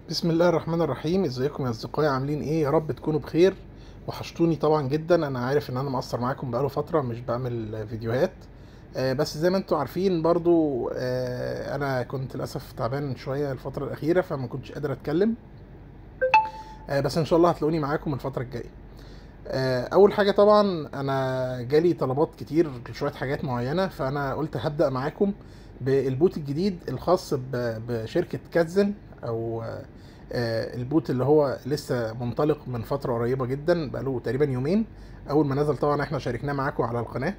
بسم الله الرحمن الرحيم. ازيكم يا اصدقائي؟ عاملين ايه؟ يا رب تكونوا بخير. وحشتوني طبعا جدا. انا عارف ان انا مقصر معاكم بقاله فتره مش بعمل فيديوهات. بس زي ما انتم عارفين برضو، انا كنت للاسف تعبان شويه الفتره الاخيره فما كنتش قادر اتكلم. بس ان شاء الله هتلاقوني معاكم الفتره الجايه. اول حاجه طبعا انا جالي طلبات كتير لشويه حاجات معينه، فانا قلت هبدا معاكم بالبوت الجديد الخاص بشركه كاتزن، او البوت اللي هو لسه منطلق من فتره قريبه جدا، بقاله تقريبا يومين. اول ما نزل طبعا احنا شاركناه معاكم على القناه.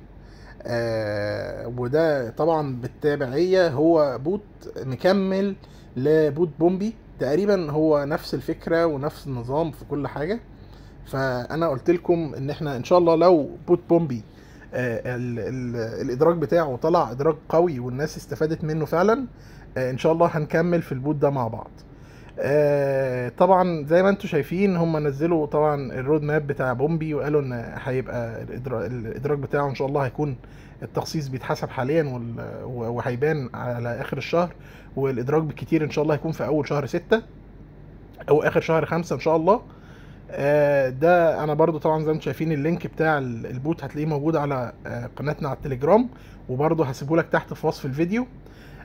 وده طبعا بالتابعيه هو بوت مكمل لبوت بومبي، تقريبا هو نفس الفكره ونفس النظام في كل حاجه. فانا قلت لكم ان احنا ان شاء الله لو بوت بومبي الادراج بتاعه طلع ادراج قوي والناس استفادت منه فعلا، ان شاء الله هنكمل في البوت ده مع بعض. طبعا زي ما انتم شايفين هم نزلوا طبعا الرود ماب بتاع بومبي، وقالوا ان هيبقى الادراج بتاعه ان شاء الله هيكون التخصيص بيتحسب حاليا وهيبان على اخر الشهر، والادراج بالكتير ان شاء الله هيكون في اول شهر 6 او اخر شهر 5 ان شاء الله. ده انا برضو طبعا زي ما انتم شايفين اللينك بتاع البوت هتلاقيه موجود على قناتنا على التليجرام، وبرضو هسيبه لك تحت في وصف الفيديو.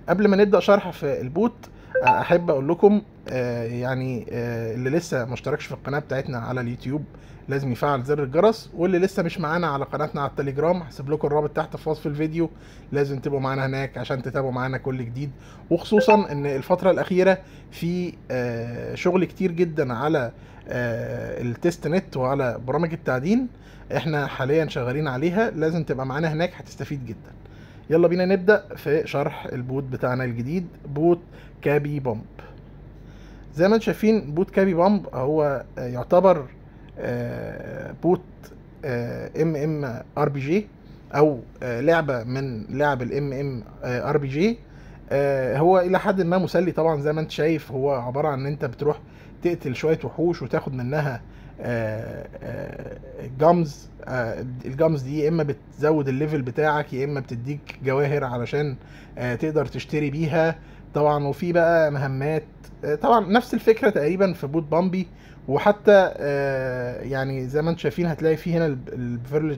قبل ما نبدا شرح في البوت، احب اقول لكم اللي لسه ما اشتركش في القناه بتاعتنا على اليوتيوب لازم يفعل زر الجرس، واللي لسه مش معانا على قناتنا على التليجرام هسيب لكم الرابط تحت في وصف الفيديو. لازم تبقوا معانا هناك عشان تتابعوا معانا كل جديد، وخصوصا ان الفتره الاخيره في شغل كتير جدا على التست نت وعلى برامج التعدين. احنا حاليا شغالين عليها، لازم تبقى معانا هناك هتستفيد جدا. يلا بينا نبدأ في شرح البوت بتاعنا الجديد، بوت كابي بامب. زي ما انتم شايفين بوت كابي بامب هو يعتبر بوت ام ار بي جي، او لعبة من لعب الام ام ار بي جي. هو الى حد ما مسلي طبعا. زي ما انت شايف هو عبارة عن ان انت بتروح تقتل شوية وحوش وتاخد منها جامز. الجامز دي يا اما بتزود الليفل بتاعك يا اما بتديك جواهر علشان تقدر تشتري بيها طبعا. وفي بقى مهمات، طبعا نفس الفكره تقريبا في بوت بامبي. وحتى يعني زي ما انتم شايفين هتلاقي في هنا الفيرلج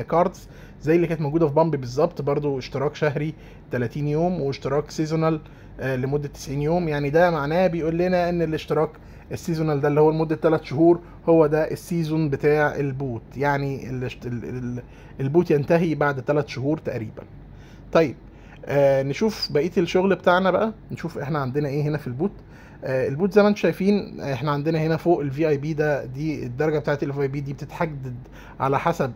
كاردز زي اللي كانت موجوده في بامبي بالظبط، برضو اشتراك شهري 30 يوم واشتراك سيزونال لمده 90 يوم. يعني ده معناه بيقول لنا ان الاشتراك السيزونال ده اللي هو لمده 3 شهور هو ده السيزون بتاع البوت، يعني البوت ينتهي بعد 3 شهور تقريبا. طيب نشوف بقيه الشغل بتاعنا بقى، نشوف احنا عندنا ايه هنا في البوت. البوت زي ما انتم شايفين احنا عندنا هنا فوق الفي اي بي ده، دي الدرجه بتاعت الفي اي بي دي بتتحدد على حسب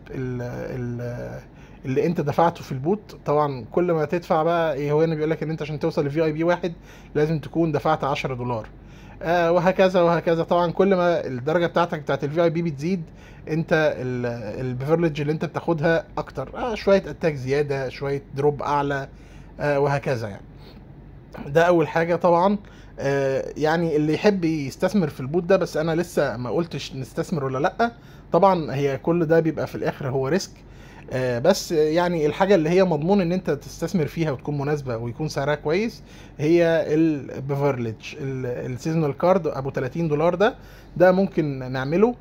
اللي انت دفعته في البوت. طبعا كل ما تدفع بقى ايه، هو هنا بيقول لك ان انت عشان توصل لفي اي بي واحد لازم تكون دفعت $10، وهكذا وهكذا. طبعا كل ما الدرجه بتاعتك بتاعت الفي اي بي بتزيد، انت البيفرلج اللي انت بتاخدها اكتر، شويه اتاك زياده، شويه دروب اعلى، وهكذا يعني. ده اول حاجه طبعا. يعني اللي يحب يستثمر في البوت ده، بس انا لسه ما قلتش نستثمر ولا لا. طبعا هي كل ده بيبقى في الاخر هو ريسك. بس يعني الحاجه اللي هي مضمون ان انت تستثمر فيها وتكون مناسبه ويكون سعرها كويس هي البيفرلج السيزونال كارد ابو $30 ده ممكن نعمله.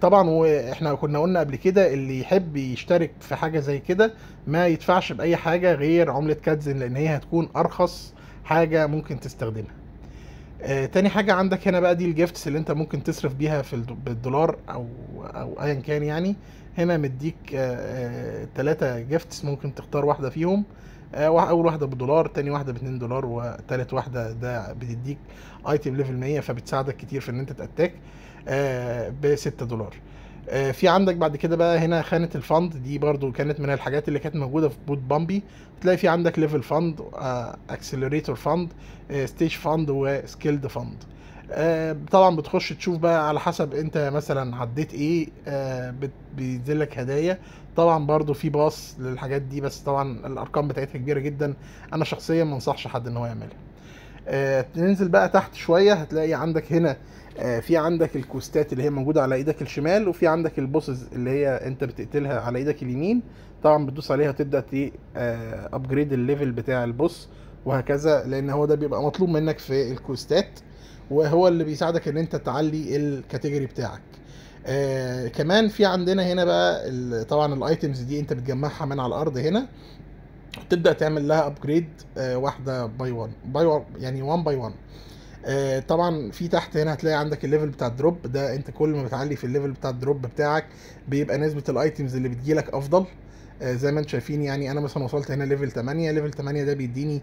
طبعا واحنا كنا قلنا قبل كده اللي يحب يشترك في حاجه زي كده ما يدفعش باي حاجه غير عمله كاتزن، لان هي هتكون ارخص حاجه ممكن تستخدمها. تاني حاجه عندك هنا بقى دي الجيفتس اللي انت ممكن تصرف بيها في بالدولار او ايا كان يعني. هنا مديك 3 جيفتس ممكن تختار واحده فيهم. اول واحده $1، تاني واحده $2، وتالت واحده ده بتديك ايتم ليفل 100 فبتساعدك كتير في ان انت تاتاك $6. في عندك بعد كده بقى هنا خانة الفند، دي برضو كانت من الحاجات اللي كانت موجودة في بوت بامبي. تلاقي في عندك ليفل فند، اكسلريتور فند، ستيج فند، وسكيلد فند. طبعا بتخش تشوف بقى على حسب انت مثلا عديت ايه، بينزلك هدايا. طبعا برضو في باص للحاجات دي، بس طبعا الارقام بتاعتها كبيرة جدا، انا شخصيا ما انصحش حد ان هو يعملها. ننزل بقى تحت شويه هتلاقي عندك هنا في عندك الكوستات اللي هي موجوده على ايدك الشمال، وفي عندك البوسز اللي هي انت بتقتلها على ايدك اليمين. طبعا بتدوس عليها وتبدا ابجريد الليفل بتاع البوس، وهكذا، لان هو ده بيبقى مطلوب منك في الكوستات، وهو اللي بيساعدك ان انت تعلي الكاتيجوري بتاعك. كمان في عندنا هنا بقى طبعا الايتمز دي انت بتجمعها من على الارض هنا، تبدا تعمل لها ابجريد واحده باي 1 باي 1، يعني 1 باي 1. طبعا في تحت هنا هتلاقي عندك الليفل بتاع الدروب ده، انت كل ما بتعلي في الليفل بتاع الدروب بتاعك بيبقى نسبه الايتمز اللي بتجيلك افضل. زي ما انتم شايفين، يعني انا مثلا وصلت هنا ليفل 8، ليفل 8 ده بيديني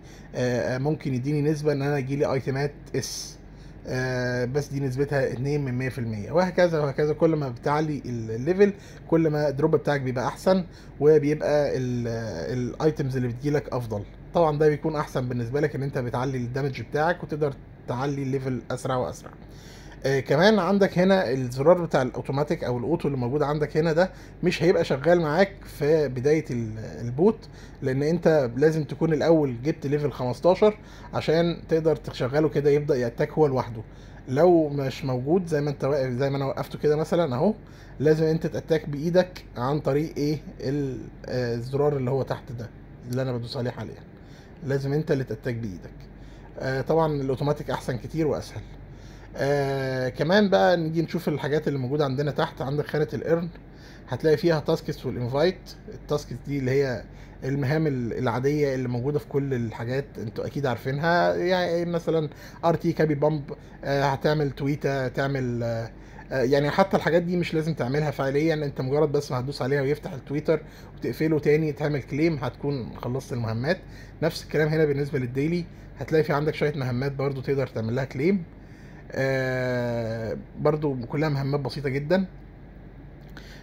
ممكن يديني نسبه ان انا يجيلي ايتمات اس، بس دي نسبتها 2 من 100%، وهكذا وهكذا. كل ما بتعلي الليفل كل ما الدروب بتاعك بيبقى احسن، وبيبقى الايتمز اللي بتجيلك افضل. طبعا ده بيكون احسن بالنسبه لك ان انت بتعلي الدمج بتاعك وتقدر تعلي الليفل اسرع واسرع. كمان عندك هنا الزرار بتاع الاوتوماتيك او الاوتو اللي موجود عندك هنا ده مش هيبقى شغال معاك في بدايه البوت، لان انت لازم تكون الاول جبت ليفل 15 عشان تقدر تشغله كده يبدا ياتاك هو لوحده. لو مش موجود زي ما انت واقف، زي ما انا وقفته كده مثلا اهو، لازم انت تاتاك بايدك عن طريق ايه الزرار اللي هو تحت ده اللي انا بدوس عليه حاليا، لازم انت اللي تاتاك بايدك. طبعا الاوتوماتيك احسن كتير واسهل. كمان بقى نيجي نشوف الحاجات اللي موجوده عندنا تحت. عندك خانه الارن، هتلاقي فيها تاسكس والانفايت. التاسكس دي اللي هي المهام العاديه اللي موجوده في كل الحاجات، انتوا اكيد عارفينها، يعني مثلا ار تي كابي بامب، هتعمل تويته، تعمل يعني حتى الحاجات دي مش لازم تعملها فعليا، انت مجرد بس ما هتدوس عليها ويفتح التويتر وتقفله تاني تعمل كليم هتكون خلصت المهمات. نفس الكلام هنا بالنسبه للديلي، هتلاقي في عندك شويه مهمات برضو تقدر تعمل لها كليم، برضو كلها مهمات بسيطه جدا.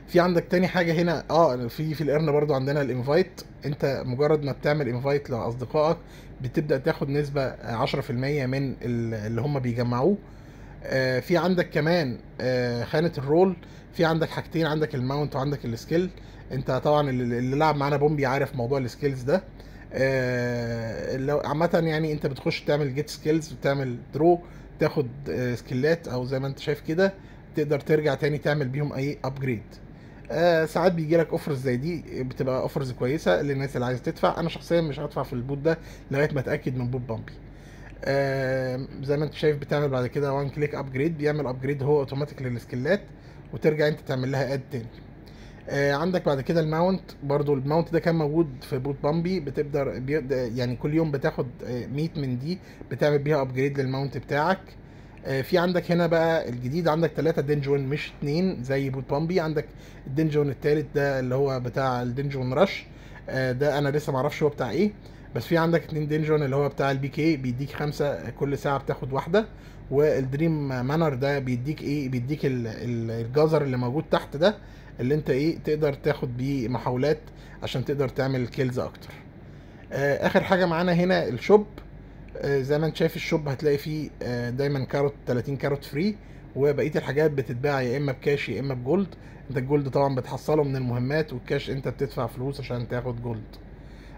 في عندك تاني حاجه هنا في الارن برضو عندنا الانفايت، انت مجرد ما بتعمل انفايت لاصدقائك بتبدا تاخد نسبه 10% من اللي هم بيجمعوه. في عندك كمان خانه الرول، في عندك حاجتين، عندك الماونت وعندك السكيل. انت طبعا اللي لعب معانا بومبي عارف موضوع السكيلز ده. لو عامه يعني انت بتخش تعمل جيت سكيلز وتعمل درو، تاخد سكيلات، او زي ما انت شايف كده تقدر ترجع تاني تعمل بيهم اي ابجريد. ساعات بيجي لك اوفرز زي دي، بتبقى اوفرز كويسه للناس اللي عايزه تدفع. انا شخصيا مش هدفع في البوت ده لغايه ما اتاكد من بوت بامبي. زي ما انت شايف بتعمل بعد كده وان كليك ابجريد، بيعمل ابجريد هو اوتوماتيك للسكيلات، وترجع انت تعمل لها اد تاني. عندك بعد كده الماونت، برضو الماونت ده كان موجود في بوت بامبي، بيبدأ يعني كل يوم بتاخد 100 من دي بتعمل بيها ابجريد للماونت بتاعك. في عندك هنا بقى الجديد، عندك 3 دينجون مش 2 زي بوت بامبي. عندك الدينجون التالت ده اللي هو بتاع الدينجون رش، ده انا لسه معرفش هو بتاع ايه، بس في عندك 2 دينجون اللي هو بتاع البي كي بيديك 5 كل ساعة بتاخد واحدة. والدريم مانر ده بيديك ايه، بيديك الجزر اللي موجود تحت ده اللي انت ايه تقدر تاخد بيه محاولات عشان تقدر تعمل كيلز اكتر. اخر حاجة معانا هنا الشوب. زي ما انت شايف الشوب هتلاقي فيه دايما كاروت، 30 كاروت فري، وبقيه الحاجات بتتباع يا اما بكاش يا اما بجولد. انت الجولد طبعا بتحصله من المهمات، والكاش انت بتدفع فلوس عشان تاخد جولد.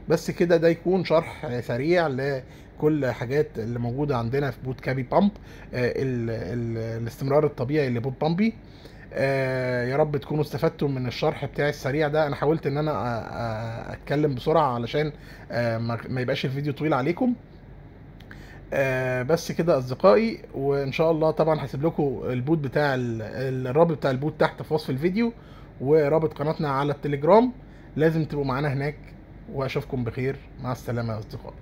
بس كده ده يكون شرح سريع لكل حاجات اللي موجوده عندنا في بوت كابي بامب، الاستمرار الطبيعي لبوت بامبي. يا رب تكونوا استفدتوا من الشرح بتاعي السريع ده. انا حاولت ان انا اتكلم بسرعه علشان ما يبقاش الفيديو طويل عليكم. بس كده اصدقائي، وان شاء الله طبعا هسيب لكم البوت بتاع الرابط بتاع البوت تحت في وصف الفيديو، ورابط قناتنا على التليجرام، لازم تبقوا معانا هناك. واشوفكم بخير، مع السلامة يا اصدقائي.